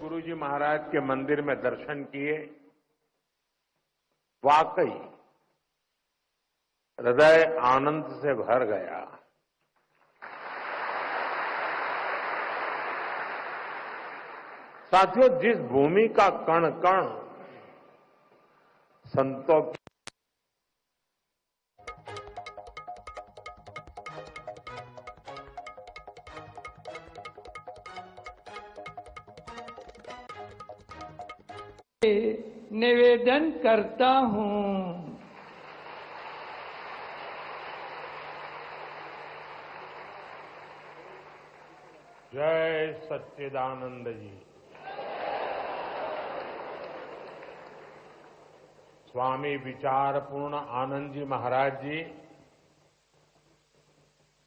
गुरुजी महाराज के मंदिर में दर्शन किए। वाकई हृदय आनंद से भर गया। साथियों, जिस भूमि का कण कण संतों की निवेदन करता हूं। जय सच्चिदानंद जी। स्वामी विचारपूर्ण आनंद जी महाराज जी,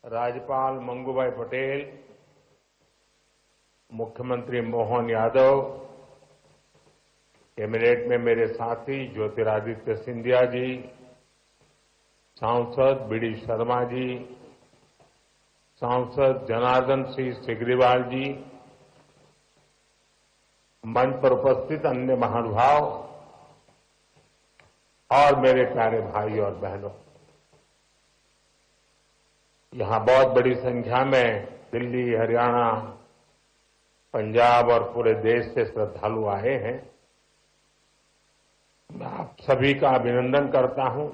राज्यपाल मंगूभाई पटेल, मुख्यमंत्री मोहन यादव, कैबिनेट में मेरे साथी ज्योतिरादित्य सिंधिया जी, सांसद बीडी शर्मा जी, सांसद जनार्दन सिंह सिग्रीवाल जी, मंच पर उपस्थित अन्य महानुभाव और मेरे प्यारे भाई और बहनों, यहां बहुत बड़ी संख्या में दिल्ली, हरियाणा, पंजाब और पूरे देश से श्रद्धालु आए हैं। मैं आप सभी का अभिनंदन करता हूं।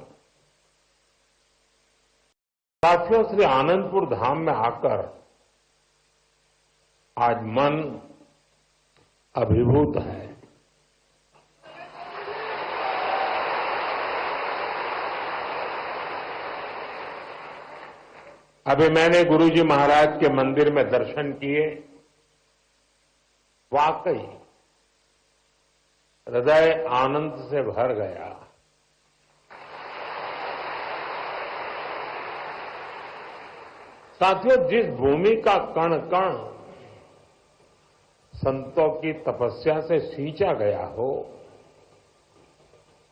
साथियों, श्री आनंदपुर धाम में आकर आज मन अभिभूत है। अभी मैंने गुरुजी महाराज के मंदिर में दर्शन किए। वाकई हृदय आनंद से भर गया। साथियों, जिस भूमि का कण कण संतों की तपस्या से सींचा गया हो,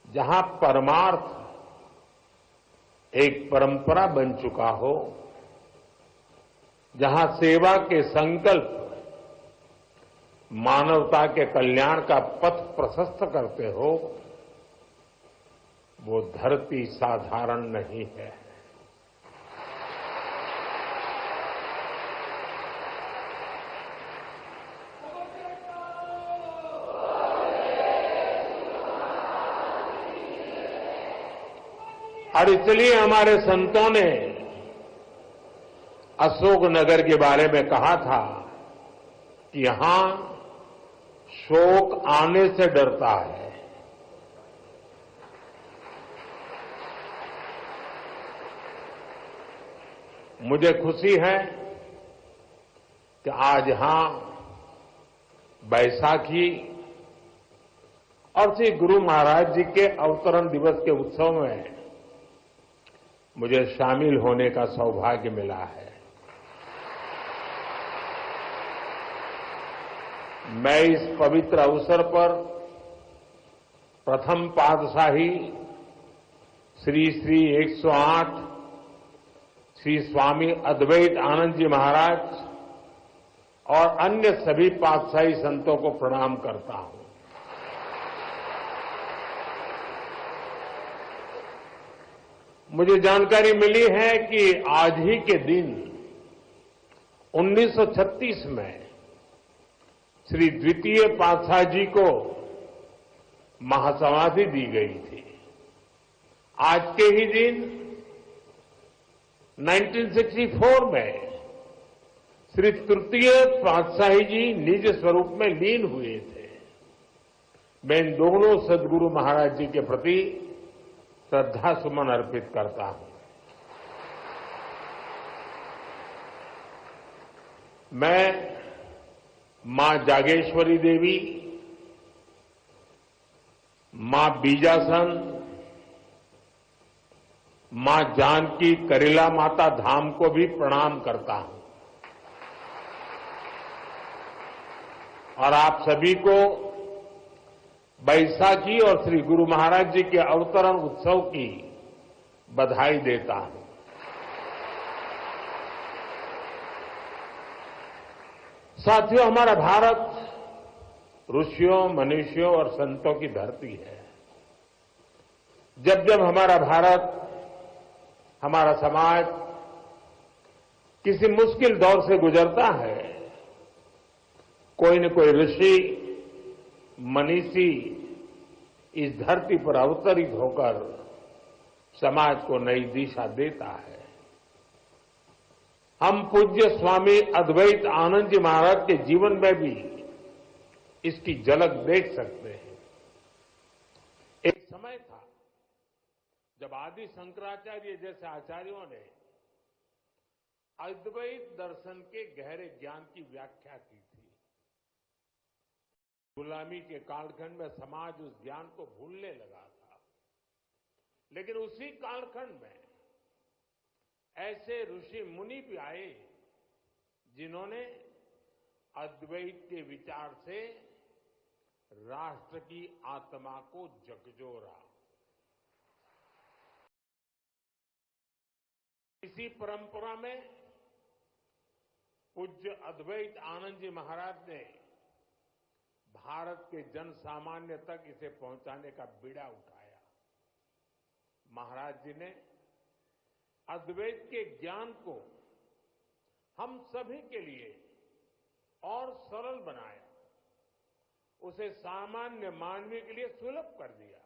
जहां परमार्थ एक परंपरा बन चुका हो, जहां सेवा के संकल्प मानवता के कल्याण का पथ प्रशस्त करते हो, वो धरती साधारण नहीं है। और इसलिए हमारे संतों ने अशोकनगर के बारे में कहा था कि यहां शोक आने से डरता है। मुझे खुशी है कि आज यहां बैसाखी और श्री गुरु महाराज जी के अवतरण दिवस के उत्सव में मुझे शामिल होने का सौभाग्य मिला है। मैं इस पवित्र अवसर पर प्रथम पातशाही श्री श्री 108 श्री स्वामी अद्वैत आनंद जी महाराज और अन्य सभी पातशाही संतों को प्रणाम करता हूं। मुझे जानकारी मिली है कि आज ही के दिन 1936 में श्री द्वितीय पातशाह जी को महासमाधि दी गई थी। आज के ही दिन 1964 में श्री तृतीय पातशाही जी निज स्वरूप में लीन हुए थे। मैं इन दोनों सदगुरु महाराज जी के प्रति श्रद्धा सुमन अर्पित करता हूं। मैं मां जागेश्वरी देवी, मां बीजासन, मां जानकी करेला माता धाम को भी प्रणाम करता हूं और आप सभी को बैसाखी और श्री गुरु महाराज जी के अवतरण उत्सव की बधाई देता हूं। साथियों, हमारा भारत ऋषियों, मनुष्यों और संतों की धरती है। जब जब हमारा भारत, हमारा समाज किसी मुश्किल दौर से गुजरता है, कोई न कोई ऋषि, मनीषी इस धरती पर अवतरित होकर समाज को नई दिशा देता है। हम पूज्य स्वामी अद्वैत आनंद जी महाराज के जीवन में भी इसकी झलक देख सकते हैं। एक समय था जब आदि शंकराचार्य जैसे आचार्यों ने अद्वैत दर्शन के गहरे ज्ञान की व्याख्या की थी। गुलामी के कालखंड में समाज उस ज्ञान को भूलने लगा था, लेकिन उसी कालखंड में ऐसे ऋषि मुनि भी आए जिन्होंने अद्वैत के विचार से राष्ट्र की आत्मा को झकझोरा। इसी परंपरा में पूज्य अद्वैत आनंद जी महाराज ने भारत के जन सामान्य तक इसे पहुंचाने का बीड़ा उठाया। महाराज जी ने अद्वैत के ज्ञान को हम सभी के लिए और सरल बनाया, उसे सामान्य मानवीय के लिए सुलभ कर दिया।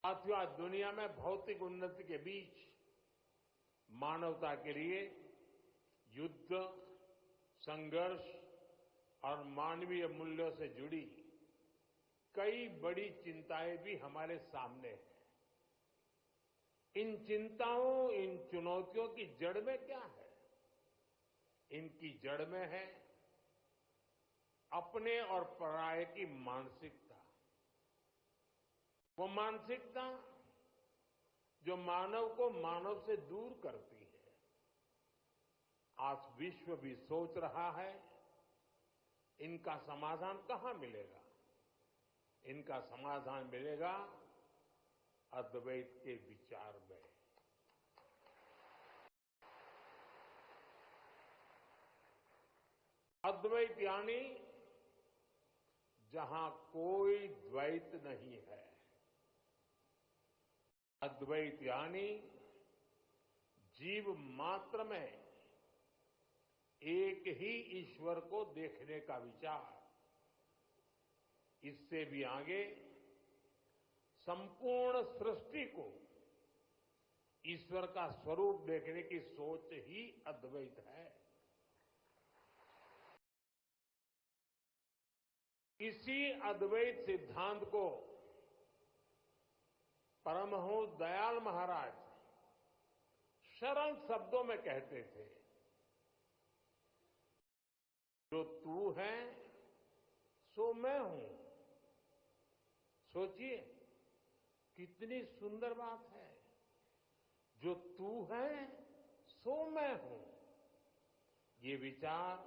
साथियों, आज दुनिया में भौतिक उन्नति के बीच मानवता के लिए युद्ध, संघर्ष और मानवीय मूल्यों से जुड़ी कई बड़ी चिंताएं भी हमारे सामने हैं। इन चिंताओं, इन चुनौतियों की जड़ में क्या है? इनकी जड़ में है अपने और पराये की मानसिकता। वो मानसिकता जो मानव को मानव से दूर करती है। आज विश्व भी सोच रहा है इनका समाधान कहां मिलेगा? इनका समाधान मिलेगा अद्वैत के विचार में। अद्वैत यानी जहां कोई द्वैत नहीं है। अद्वैत यानी जीव मात्र में एक ही ईश्वर को देखने का विचार। इससे भी आगे संपूर्ण सृष्टि को ईश्वर का स्वरूप देखने की सोच ही अद्वैत है। इसी अद्वैत सिद्धांत को परमहंस दयाल महाराज सरल शब्दों में कहते थे, जो तू है सो मैं हूं। सोचिए कितनी सुंदर बात है। जो तू है सो मैं हूं। ये विचार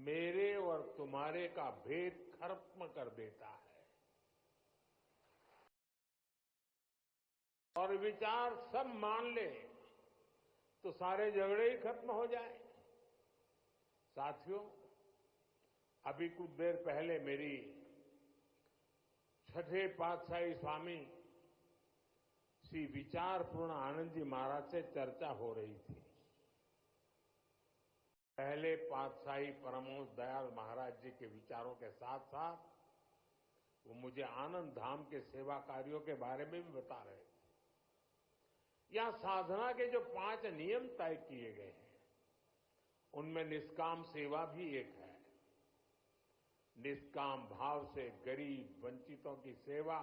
मेरे और तुम्हारे का भेद खत्म कर देता है और विचार सब मान ले तो सारे झगड़े ही खत्म हो जाए। साथियों, अभी कुछ देर पहले मेरी छठे पातशाही स्वामी श्री विचारपूर्ण आनंद जी महाराज से चर्चा हो रही थी। पहले पातशाही परमहंस दयाल महाराज जी के विचारों के साथ साथ वो मुझे आनंद धाम के सेवा कार्यों के बारे में भी बता रहे थे। यहां साधना के जो 5 नियम तय किए गए हैं, उनमें निष्काम सेवा भी एक है। निष्काम भाव से गरीब वंचितों की सेवा,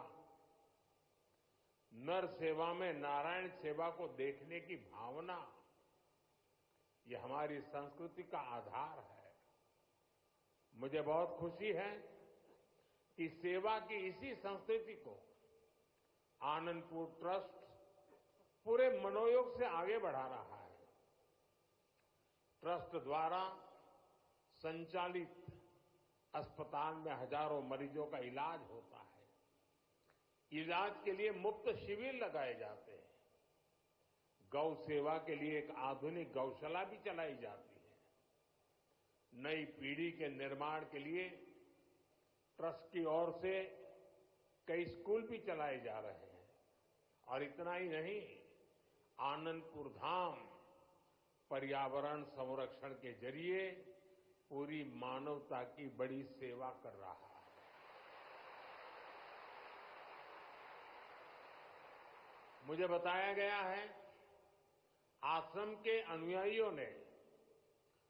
नर सेवा में नारायण सेवा को देखने की भावना, ये हमारी संस्कृति का आधार है। मुझे बहुत खुशी है कि सेवा की इसी संस्कृति को आनंदपुर ट्रस्ट पूरे मनोयोग से आगे बढ़ा रहा है। ट्रस्ट द्वारा संचालित अस्पताल में हजारों मरीजों का इलाज होता है। इलाज के लिए मुफ्त शिविर लगाए जाते हैं। गौ सेवा के लिए एक आधुनिक गौशाला भी चलाई जाती है। नई पीढ़ी के निर्माण के लिए ट्रस्ट की ओर से कई स्कूल भी चलाए जा रहे हैं और इतना ही नहीं, आनंदपुर धाम पर्यावरण संरक्षण के जरिए पूरी मानवता की बड़ी सेवा कर रहा है। मुझे बताया गया है, आश्रम के अनुयायियों ने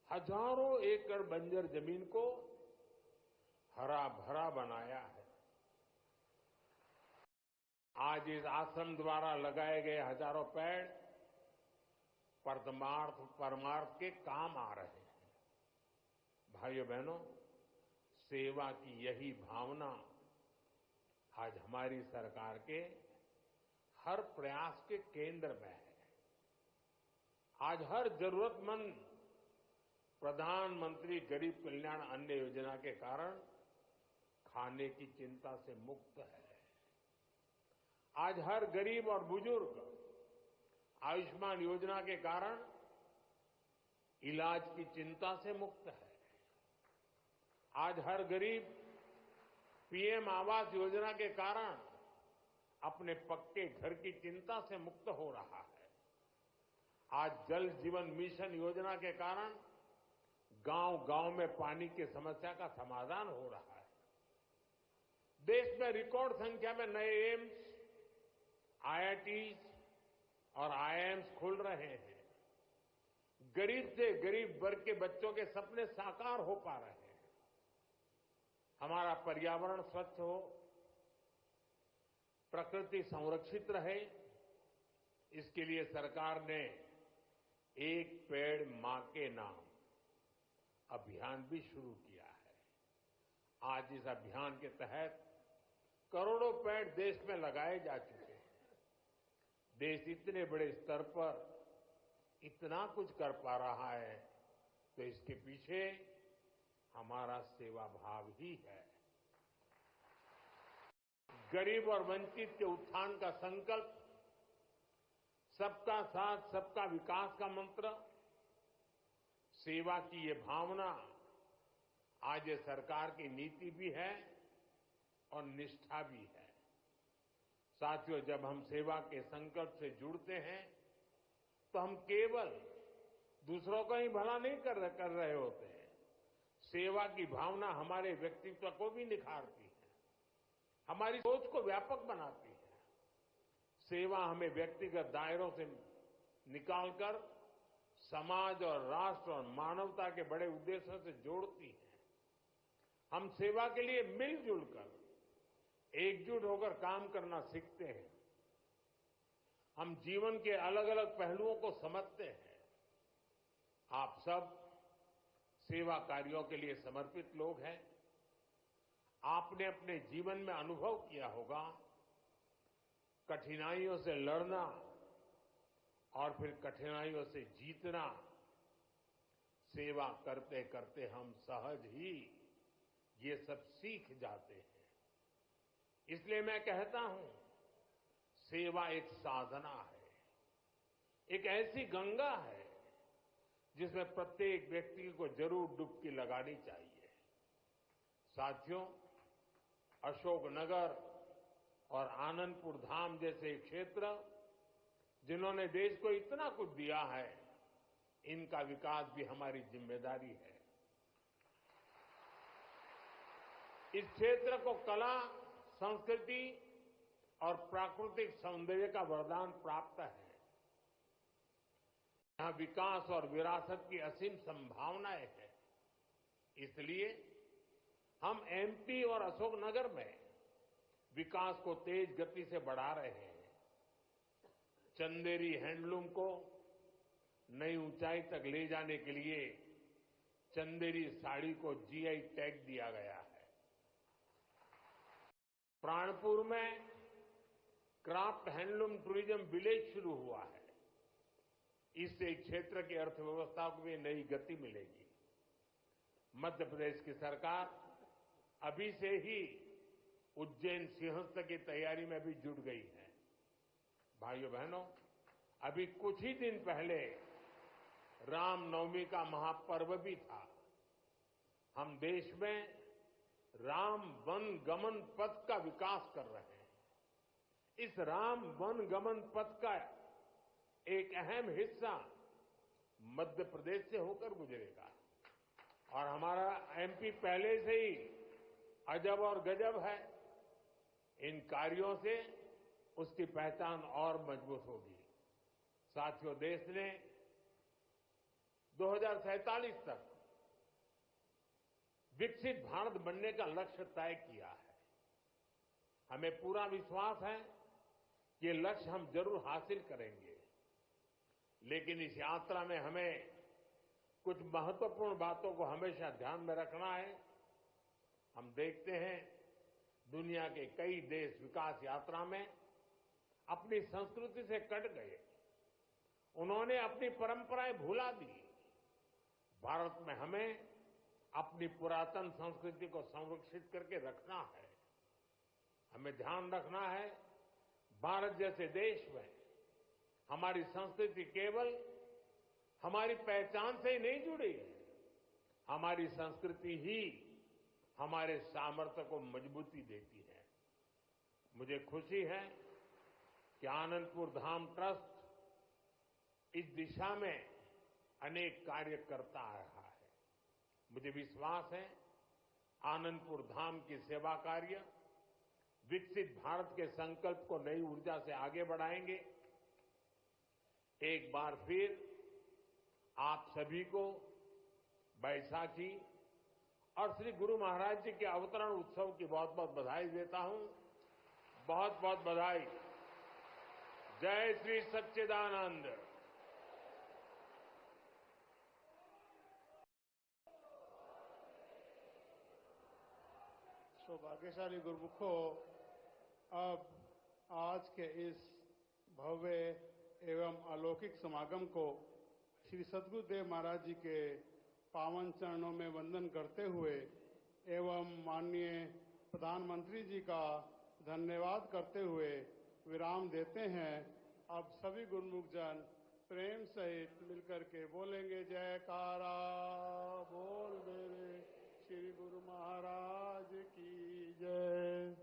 हजारों एकड़ बंजर जमीन को हरा भरा बनाया है। आज इस आश्रम द्वारा लगाए गए हजारों पेड़ परमार्थ के काम आ रहे हैं। भाइयों बहनों, सेवा की यही भावना आज हमारी सरकार के हर प्रयास के केंद्र में है। आज हर जरूरतमंद प्रधानमंत्री गरीब कल्याण अन्न योजना के कारण खाने की चिंता से मुक्त है। आज हर गरीब और बुजुर्ग आयुष्मान योजना के कारण इलाज की चिंता से मुक्त है। आज हर गरीब पीएम आवास योजना के कारण अपने पक्के घर की चिंता से मुक्त हो रहा है। आज जल जीवन मिशन योजना के कारण गांव-गांव में पानी की समस्या का समाधान हो रहा है। देश में रिकॉर्ड संख्या में नए एम्स, आईआईटीज और आईआईएम्स खुल रहे हैं। गरीब से गरीब वर्ग के बच्चों के सपने साकार हो पा रहे हैं। हमारा पर्यावरण स्वच्छ हो, प्रकृति संरक्षित रहे, इसके लिए सरकार ने एक पेड़ मां के नाम अभियान भी शुरू किया है। आज इस अभियान के तहत करोड़ों पेड़ देश में लगाए जा चुके हैं। देश इतने बड़े स्तर पर इतना कुछ कर पा रहा है तो इसके पीछे हमारा सेवा भाव ही है। गरीब और वंचित के उत्थान का संकल्प, सबका साथ सबका विकास का मंत्र, सेवा की ये भावना आज ये सरकार की नीति भी है और निष्ठा भी है। साथियों, जब हम सेवा के संकल्प से जुड़ते हैं तो हम केवल दूसरों का ही भला नहीं कर रहे होते हैं। सेवा की भावना हमारे व्यक्तित्व को भी निखारती है, हमारी सोच को व्यापक बनाती है। सेवा हमें व्यक्तिगत दायरों से निकालकर समाज और राष्ट्र और मानवता के बड़े उद्देश्यों से जोड़ती है। हम सेवा के लिए मिलजुल कर, एकजुट होकर काम करना सीखते हैं। हम जीवन के अलग अलग पहलुओं को समझते हैं। आप सब सेवा कार्यों के लिए समर्पित लोग हैं। आपने अपने जीवन में अनुभव किया होगा, कठिनाइयों से लड़ना और फिर कठिनाइयों से जीतना। सेवा करते करते हम सहज ही ये सब सीख जाते हैं। इसलिए मैं कहता हूं, सेवा एक साधना है, एक ऐसी गंगा है जिसमें प्रत्येक व्यक्ति को जरूर डुबकी लगानी चाहिए। साथियों, अशोकनगर और आनंदपुर धाम जैसे क्षेत्र जिन्होंने देश को इतना कुछ दिया है, इनका विकास भी हमारी जिम्मेदारी है। इस क्षेत्र को कला, संस्कृति और प्राकृतिक सौंदर्य का वरदान प्राप्त है। यहां विकास और विरासत की असीम संभावनाएं हैं। इसलिए हम एमपी और अशोकनगर में विकास को तेज गति से बढ़ा रहे हैं। चंदेरी हैंडलूम को नई ऊंचाई तक ले जाने के लिए चंदेरी साड़ी को जीआई टैग दिया गया है। प्राणपुर में क्राफ्ट हैंडलूम टूरिज्म विलेज शुरू हुआ है। इससे क्षेत्र की अर्थव्यवस्था को भी नई गति मिलेगी। मध्य प्रदेश की सरकार अभी से ही उज्जैन सिंहस्थ की तैयारी में भी जुट गई है। भाइयों बहनों, अभी कुछ ही दिन पहले रामनवमी का महापर्व भी था। हम देश में राम वन गमन पथ का विकास कर रहे हैं। इस राम वन गमन पथ का एक अहम हिस्सा मध्य प्रदेश से होकर गुजरेगा और हमारा एमपी पहले से ही अजब और गजब है। इन कार्यों से उसकी पहचान और मजबूत होगी। साथियों, देश ने 2047 तक विकसित भारत बनने का लक्ष्य तय किया है। हमें पूरा विश्वास है कि ये लक्ष्य हम जरूर हासिल करेंगे, लेकिन इस यात्रा में हमें कुछ महत्वपूर्ण बातों को हमेशा ध्यान में रखना है। हम देखते हैं दुनिया के कई देश विकास यात्रा में अपनी संस्कृति से कट गए, उन्होंने अपनी परंपराएं भुला दी। भारत में हमें अपनी पुरातन संस्कृति को संरक्षित करके रखना है। हमें ध्यान रखना है, भारत जैसे देश में हमारी संस्कृति केवल हमारी पहचान से ही नहीं जुड़ी है, हमारी संस्कृति ही हमारे सामर्थ्य को मजबूती देती है। मुझे खुशी है कि आनंदपुर धाम ट्रस्ट इस दिशा में अनेक कार्य करता आ रहा है। मुझे विश्वास है आनंदपुर धाम की सेवा कार्य विकसित भारत के संकल्प को नई ऊर्जा से आगे बढ़ाएंगे। एक बार फिर आप सभी को बैसाखी और श्री गुरु महाराज जी के अवतरण उत्सव की बहुत बहुत बधाई देता हूं। बहुत बहुत बधाई। जय श्री सच्चिदानंद। सौभाग्यशाली गुरुमुखों, अब आज के इस भव्य एवं अलौकिक समागम को श्री सद्गुरुदेव महाराज जी के पावन चरणों में वंदन करते हुए एवं माननीय प्रधानमंत्री जी का धन्यवाद करते हुए विराम देते हैं। अब सभी गुरुमुख जन प्रेम सहित मिलकर के बोलेंगे जयकारा बोल मेरे श्री गुरु महाराज की जय।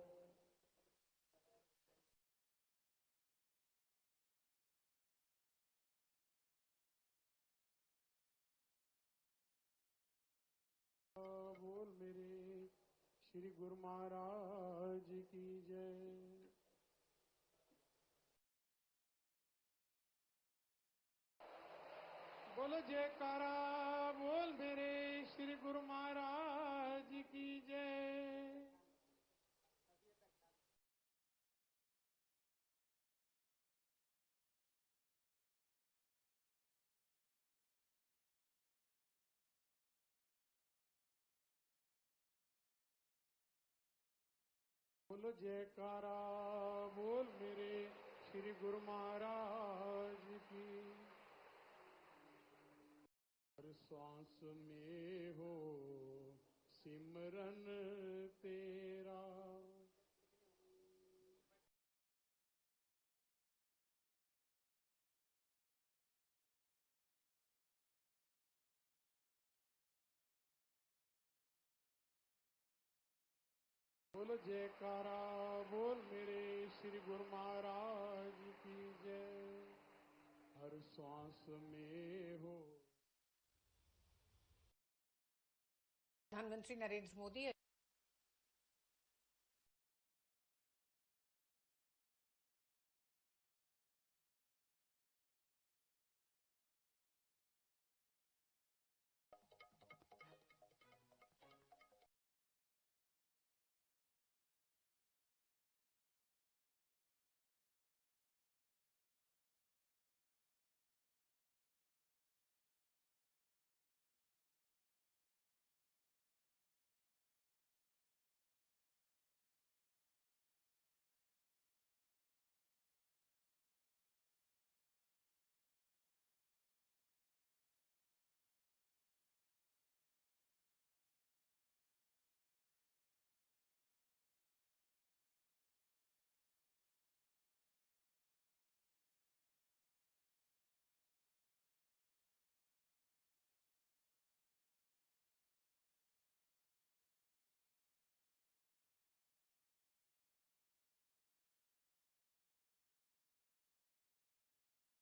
बोल मेरे श्री गुरु महाराज की जय। बोलो जयकारा बोल मेरे श्री गुरु महाराज की जय। बोलो जयकारा बोल मेरे श्री गुरु महाराज की। हर श्वास में हो सिमरन तेरा, बोलो जयकारा बोल मेरे श्री गुरु महाराज की जय। हर श्वास में हो। प्रधानमंत्री नरेंद्र मोदी